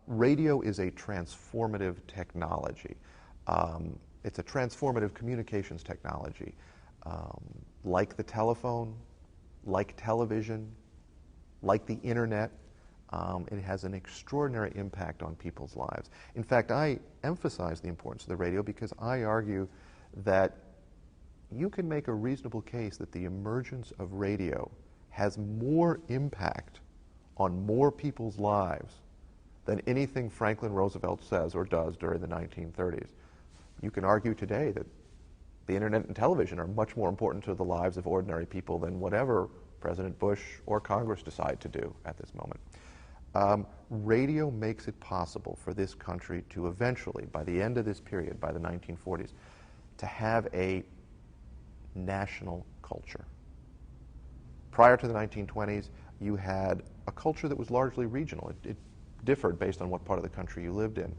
Radio is a transformative technology. It's a transformative communications technology. Like the telephone, like television, like the internet, it has an extraordinary impact on people's lives. In fact, I emphasize the importance of the radio because I argue that you can make a reasonable case that the emergence of radio has more impact on more people's lives than anything Franklin Roosevelt says or does during the 1930s. You can argue today that the internet and television are much more important to the lives of ordinary people than whatever President Bush or Congress decide to do at this moment. Radio makes it possible for this country to eventually, by the end of this period, by the 1940s, to have a national culture. Prior to the 1920s, you had a culture that was largely regional. It differed based on what part of the country you lived in.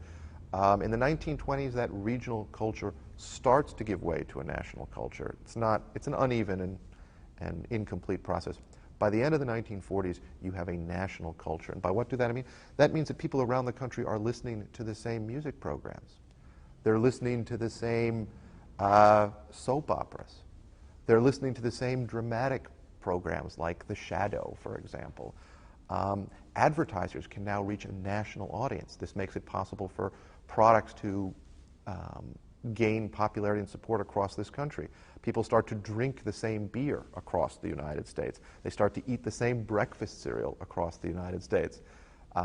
In the 1920s, that regional culture starts to give way to a national culture. It's an uneven and incomplete process. By the end of the 1940s, you have a national culture. And by what do that mean? That means that people around the country are listening to the same music programs. They're listening to the same soap operas. They're listening to the same dramatic programs like The Shadow, for example. Advertisers can now reach a national audience. This makes it possible for products to gain popularity and support across this country. People start to drink the same beer across the United States. They start to eat the same breakfast cereal across the United States.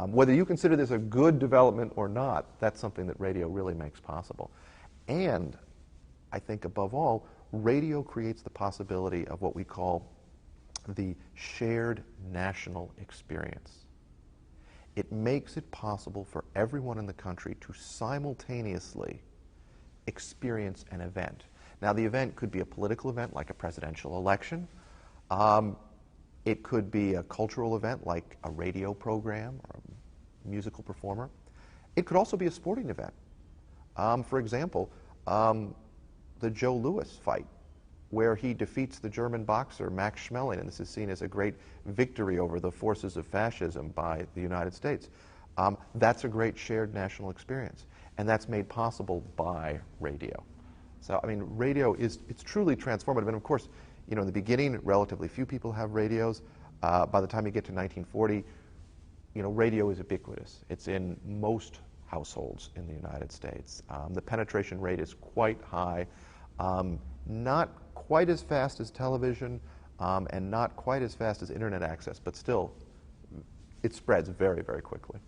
Whether you consider this a good development or not, that's something that radio really makes possible. And I think above all, radio creates the possibility of what we call the shared national experience. It makes it possible for everyone in the country to simultaneously experience an event. Now, the event could be a political event like a presidential election. It could be a cultural event like a radio program or a musical performer. It could also be a sporting event. For example, the Joe Louis fight, where he defeats the German boxer Max Schmeling, and this is seen as a great victory over the forces of fascism by the United States. That's a great shared national experience, and that's made possible by radio. So, I mean, radio it's truly transformative, and of course, you know, in the beginning, relatively few people have radios. By the time you get to 1940, you know, radio is ubiquitous. It's in most households in the United States. The penetration rate is quite high, not quite as fast as television, and not quite as fast as internet access, but still, it spreads very, very quickly.